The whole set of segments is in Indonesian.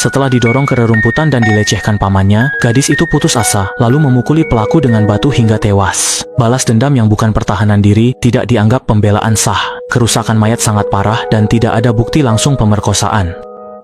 Setelah didorong ke rerumputan dan dilecehkan pamannya, gadis itu putus asa, lalu memukuli pelaku dengan batu hingga tewas. Balas dendam yang bukan pertahanan diri, tidak dianggap pembelaan sah. Kerusakan mayat sangat parah dan tidak ada bukti langsung pemerkosaan.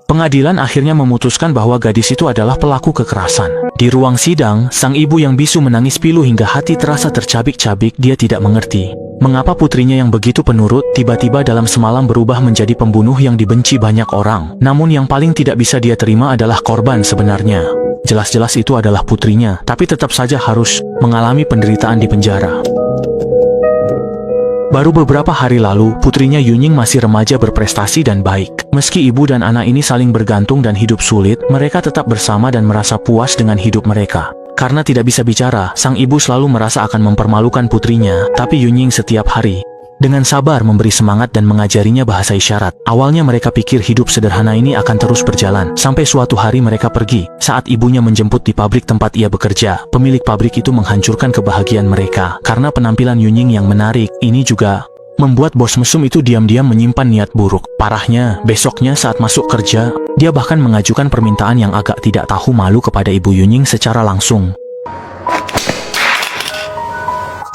Pengadilan akhirnya memutuskan bahwa gadis itu adalah pelaku kekerasan. Di ruang sidang, sang ibu yang bisu menangis pilu hingga hati terasa tercabik-cabik. Dia tidak mengerti mengapa putrinya yang begitu penurut, tiba-tiba dalam semalam berubah menjadi pembunuh yang dibenci banyak orang. Namun yang paling tidak bisa dia terima adalah korban sebenarnya. Jelas-jelas itu adalah putrinya, tapi tetap saja harus mengalami penderitaan di penjara. Baru beberapa hari lalu, putrinya Yunying masih remaja berprestasi dan baik. Meski ibu dan anak ini saling bergantung dan hidup sulit, mereka tetap bersama dan merasa puas dengan hidup mereka. Karena tidak bisa bicara, sang ibu selalu merasa akan mempermalukan putrinya, tapi Yunying setiap hari dengan sabar memberi semangat dan mengajarinya bahasa isyarat. Awalnya mereka pikir hidup sederhana ini akan terus berjalan, sampai suatu hari mereka pergi. Saat ibunya menjemput di pabrik tempat ia bekerja, pemilik pabrik itu menghancurkan kebahagiaan mereka. Karena penampilan Yunying yang menarik, ini juga membuat bos mesum itu diam-diam menyimpan niat buruk. Parahnya, besoknya saat masuk kerja, dia bahkan mengajukan permintaan yang agak tidak tahu malu kepada ibu Yunying secara langsung.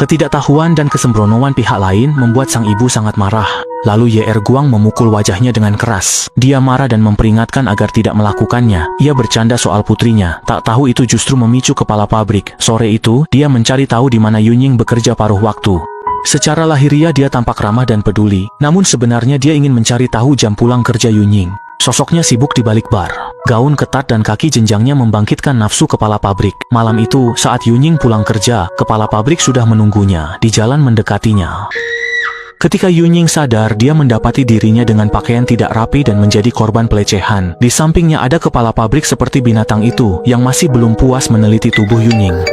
Ketidaktahuan dan kesembronoan pihak lain membuat sang ibu sangat marah. Lalu YR Guang memukul wajahnya dengan keras. Dia marah dan memperingatkan agar tidak melakukannya. Ia bercanda soal putrinya. Tak tahu itu justru memicu kepala pabrik. Sore itu, dia mencari tahu di mana Yunying bekerja paruh waktu. Secara lahiriah dia tampak ramah dan peduli. Namun sebenarnya dia ingin mencari tahu jam pulang kerja Yunying. Sosoknya sibuk di balik bar. Gaun ketat dan kaki jenjangnya membangkitkan nafsu kepala pabrik. Malam itu, saat Yunying pulang kerja, kepala pabrik sudah menunggunya di jalan mendekatinya. Ketika Yunying sadar, dia mendapati dirinya dengan pakaian tidak rapi dan menjadi korban pelecehan. Di sampingnya ada kepala pabrik seperti binatang itu, yang masih belum puas meneliti tubuh Yunying.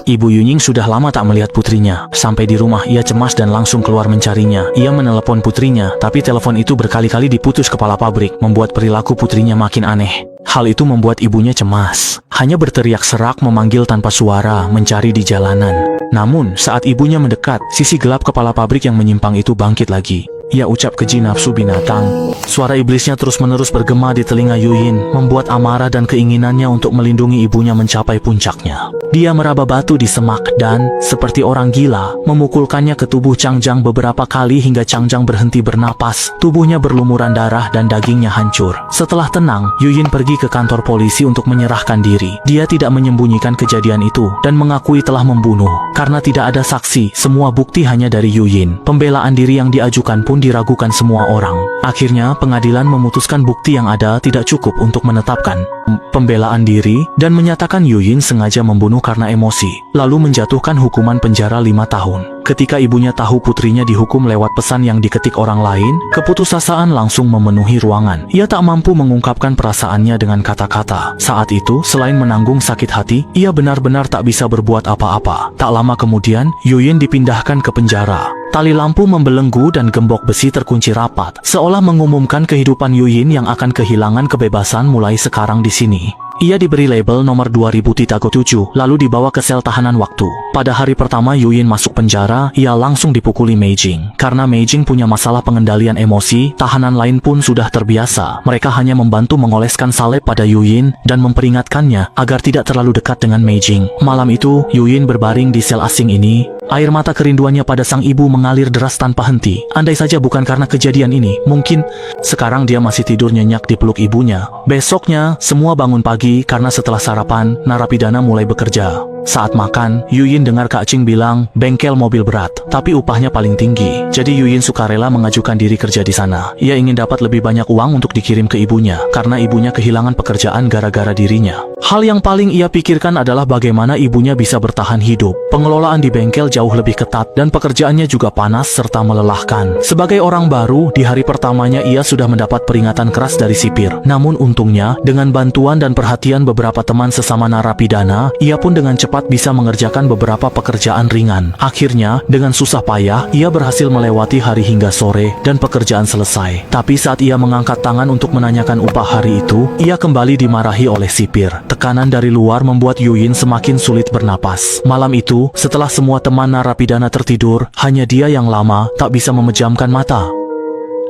Ibu Yunying sudah lama tak melihat putrinya. Sampai di rumah ia cemas dan langsung keluar mencarinya. Ia menelepon putrinya, tapi telepon itu berkali-kali diputus kepala pabrik, membuat perilaku putrinya makin aneh. Hal itu membuat ibunya cemas. Hanya berteriak serak memanggil tanpa suara, mencari di jalanan. Namun, saat ibunya mendekat, sisi gelap kepala pabrik yang menyimpang itu bangkit lagi. Ia ucap keji nafsu binatang. Suara iblisnya terus-menerus bergema di telinga Yuyin, membuat amarah dan keinginannya untuk melindungi ibunya mencapai puncaknya. Dia meraba batu di semak dan, seperti orang gila, memukulkannya ke tubuh Changjang beberapa kali hingga Changjang berhenti bernapas. Tubuhnya berlumuran darah dan dagingnya hancur. Setelah tenang, Yuyin pergi ke kantor polisi untuk menyerahkan diri. Dia tidak menyembunyikan kejadian itu dan mengakui telah membunuh. Karena tidak ada saksi, semua bukti hanya dari Yuyin. Pembelaan diri yang diajukan pun diragukan semua orang. Akhirnya, pengadilan memutuskan bukti yang ada tidak cukup untuk menetapkan pembelaan diri dan menyatakan Yuyin sengaja membunuh karena emosi, lalu menjatuhkan hukuman penjara 5 tahun. Ketika ibunya tahu putrinya dihukum lewat pesan yang diketik orang lain, keputusasaan langsung memenuhi ruangan. Ia tak mampu mengungkapkan perasaannya dengan kata-kata. Saat itu, selain menanggung sakit hati, ia benar-benar tak bisa berbuat apa-apa. Tak lama kemudian, Yuyin dipindahkan ke penjara. Tali lampu membelenggu dan gembok besi terkunci rapat, seolah mengumumkan kehidupan Yuyin yang akan kehilangan kebebasan mulai sekarang di sini. Ia diberi label nomor 2000-7, lalu dibawa ke sel tahanan waktu. Pada hari pertama Yuyin masuk penjara, ia langsung dipukuli Meijing. Karena Meijing punya masalah pengendalian emosi, tahanan lain pun sudah terbiasa. Mereka hanya membantu mengoleskan salep pada Yuyin dan memperingatkannya agar tidak terlalu dekat dengan Meijing. Malam itu, Yuyin berbaring di sel asing ini. Air mata kerinduannya pada sang ibu mengalir deras tanpa henti. Andai saja bukan karena kejadian ini, mungkin sekarang dia masih tidur nyenyak di peluk ibunya. Besoknya, semua bangun pagi karena setelah sarapan, narapidana mulai bekerja. Saat makan, Yuyin dengar Kak Ching bilang, bengkel mobil berat, tapi upahnya paling tinggi. Jadi Yuyin sukarela mengajukan diri kerja di sana. Ia ingin dapat lebih banyak uang untuk dikirim ke ibunya, karena ibunya kehilangan pekerjaan gara-gara dirinya. Hal yang paling ia pikirkan adalah bagaimana ibunya bisa bertahan hidup. Pengelolaan di bengkel jauh lebih ketat dan pekerjaannya juga panas serta melelahkan. Sebagai orang baru, di hari pertamanya ia sudah mendapat peringatan keras dari sipir. Namun untungnya, dengan bantuan dan perhatian beberapa teman sesama narapidana, ia pun dengan cepat bisa mengerjakan beberapa pekerjaan ringan. Akhirnya, dengan susah payah, ia berhasil melewati hari hingga sore dan pekerjaan selesai. Tapi saat ia mengangkat tangan untuk menanyakan upah hari itu, ia kembali dimarahi oleh sipir. Tekanan dari luar membuat Yuyin semakin sulit bernapas. Malam itu, setelah semua teman narapidana tertidur, hanya dia yang lama tak bisa memejamkan mata.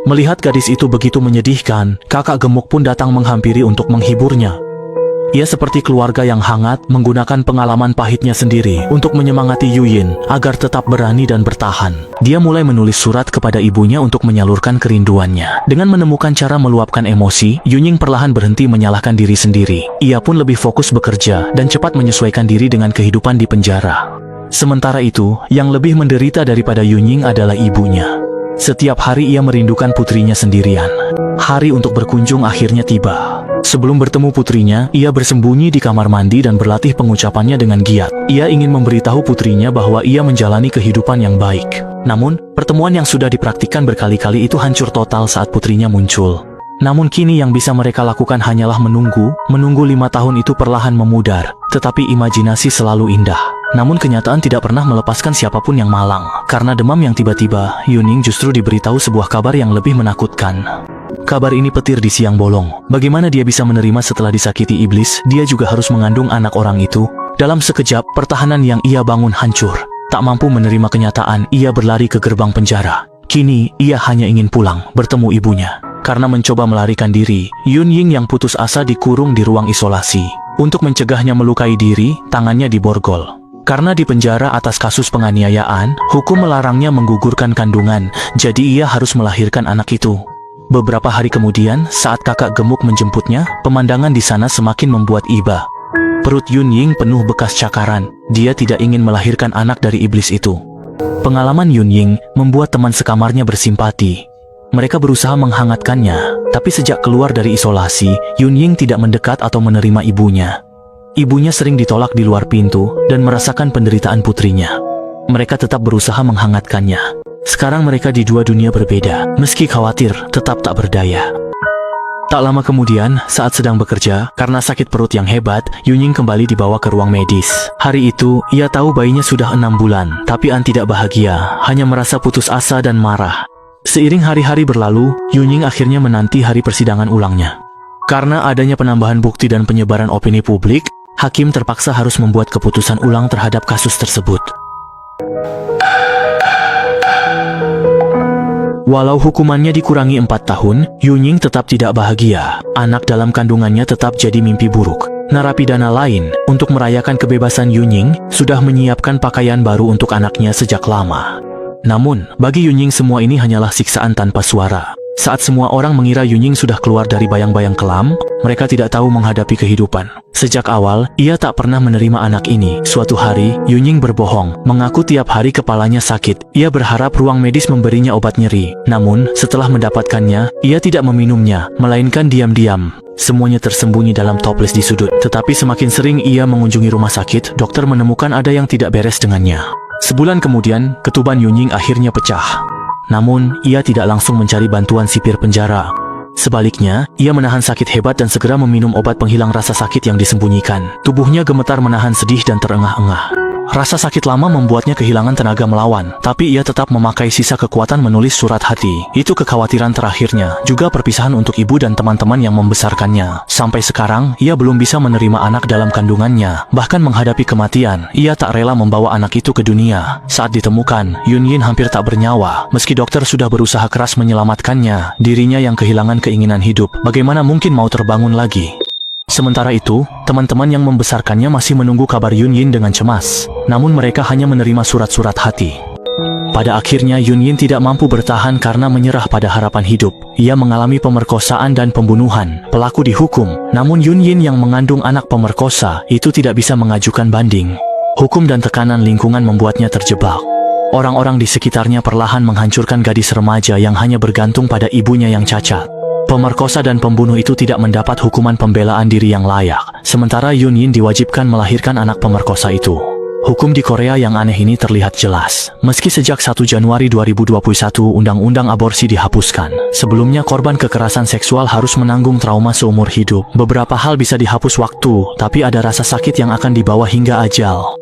Melihat gadis itu begitu menyedihkan, kakak gemuk pun datang menghampiri untuk menghiburnya. Ia seperti keluarga yang hangat, menggunakan pengalaman pahitnya sendiri untuk menyemangati Yuyin agar tetap berani dan bertahan. Dia mulai menulis surat kepada ibunya untuk menyalurkan kerinduannya. Dengan menemukan cara meluapkan emosi, Yunying perlahan berhenti menyalahkan diri sendiri. Ia pun lebih fokus bekerja dan cepat menyesuaikan diri dengan kehidupan di penjara. Sementara itu, yang lebih menderita daripada Yunying adalah ibunya. Setiap hari ia merindukan putrinya sendirian. Hari untuk berkunjung akhirnya tiba. Sebelum bertemu putrinya, ia bersembunyi di kamar mandi dan berlatih pengucapannya dengan giat. Ia ingin memberitahu putrinya bahwa ia menjalani kehidupan yang baik. Namun, pertemuan yang sudah dipraktikkan berkali-kali itu hancur total saat putrinya muncul. Namun kini yang bisa mereka lakukan hanyalah menunggu 5 tahun itu perlahan memudar. Tetapi imajinasi selalu indah. Namun kenyataan tidak pernah melepaskan siapapun yang malang. Karena demam yang tiba-tiba, Yuning justru diberitahu sebuah kabar yang lebih menakutkan. Kabar ini petir di siang bolong. Bagaimana dia bisa menerima setelah disakiti iblis, dia juga harus mengandung anak orang itu. Dalam sekejap, pertahanan yang ia bangun hancur. Tak mampu menerima kenyataan, ia berlari ke gerbang penjara. Kini, ia hanya ingin pulang, bertemu ibunya. Karena mencoba melarikan diri, Yunying yang putus asa dikurung di ruang isolasi. Untuk mencegahnya melukai diri, tangannya diborgol. Karena di penjara atas kasus penganiayaan, hukum melarangnya menggugurkan kandungan, jadi ia harus melahirkan anak itu. Beberapa hari kemudian, saat kakak gemuk menjemputnya, pemandangan di sana semakin membuat iba. Perut Yunying penuh bekas cakaran. Dia tidak ingin melahirkan anak dari iblis itu. Pengalaman Yunying membuat teman sekamarnya bersimpati. Mereka berusaha menghangatkannya, tapi sejak keluar dari isolasi, Yunying tidak mendekat atau menerima ibunya. Ibunya sering ditolak di luar pintu dan merasakan penderitaan putrinya. Mereka tetap berusaha menghangatkannya. Sekarang mereka di dua dunia berbeda, meski khawatir, tetap tak berdaya. Tak lama kemudian, saat sedang bekerja, karena sakit perut yang hebat, Yunying kembali dibawa ke ruang medis. Hari itu, ia tahu bayinya sudah 6 bulan, tapi An tidak bahagia, hanya merasa putus asa dan marah. Seiring hari-hari berlalu, Yunying akhirnya menanti hari persidangan ulangnya. Karena adanya penambahan bukti dan penyebaran opini publik, hakim terpaksa harus membuat keputusan ulang terhadap kasus tersebut. Walau hukumannya dikurangi 4 tahun, Yunying tetap tidak bahagia. Anak dalam kandungannya tetap jadi mimpi buruk. Narapidana lain, untuk merayakan kebebasan Yunying, sudah menyiapkan pakaian baru untuk anaknya sejak lama. Namun, bagi Yunying semua ini hanyalah siksaan tanpa suara. Saat semua orang mengira Yunying sudah keluar dari bayang-bayang kelam, mereka tidak tahu menghadapi kehidupan. Sejak awal, ia tak pernah menerima anak ini. Suatu hari, Yunying berbohong, mengaku tiap hari kepalanya sakit. Ia berharap ruang medis memberinya obat nyeri. Namun, setelah mendapatkannya, ia tidak meminumnya, melainkan diam-diam. Semuanya tersembunyi dalam toples di sudut. Tetapi semakin sering ia mengunjungi rumah sakit, dokter menemukan ada yang tidak beres dengannya. Sebulan kemudian, ketuban Yunying akhirnya pecah. Namun, ia tidak langsung mencari bantuan sipir penjara. Sebaliknya, ia menahan sakit hebat dan segera meminum obat penghilang rasa sakit yang disembunyikan. Tubuhnya gemetar menahan sedih dan terengah-engah. Rasa sakit lama membuatnya kehilangan tenaga melawan, tapi ia tetap memakai sisa kekuatan menulis surat hati. Itu kekhawatiran terakhirnya, juga perpisahan untuk ibu dan teman-teman yang membesarkannya. Sampai sekarang, ia belum bisa menerima anak dalam kandungannya. Bahkan menghadapi kematian, ia tak rela membawa anak itu ke dunia. Saat ditemukan, Yunying hampir tak bernyawa. Meski dokter sudah berusaha keras menyelamatkannya, dirinya yang kehilangan keinginan hidup, bagaimana mungkin mau terbangun lagi? Sementara itu, teman-teman yang membesarkannya masih menunggu kabar Yunying dengan cemas. Namun mereka hanya menerima surat-surat hati. Pada akhirnya Yunying tidak mampu bertahan karena menyerah pada harapan hidup. Ia mengalami pemerkosaan dan pembunuhan. Pelaku dihukum, namun Yunying yang mengandung anak pemerkosa itu tidak bisa mengajukan banding. Hukum dan tekanan lingkungan membuatnya terjebak. Orang-orang di sekitarnya perlahan menghancurkan gadis remaja yang hanya bergantung pada ibunya yang cacat. Pemerkosa dan pembunuh itu tidak mendapat hukuman pembelaan diri yang layak, sementara Yunying diwajibkan melahirkan anak pemerkosa itu. Hukum di Korea yang aneh ini terlihat jelas. Meski sejak 1 Januari 2021 undang-undang aborsi dihapuskan, sebelumnya korban kekerasan seksual harus menanggung trauma seumur hidup. Beberapa hal bisa dihapus waktu, tapi ada rasa sakit yang akan dibawa hingga ajal.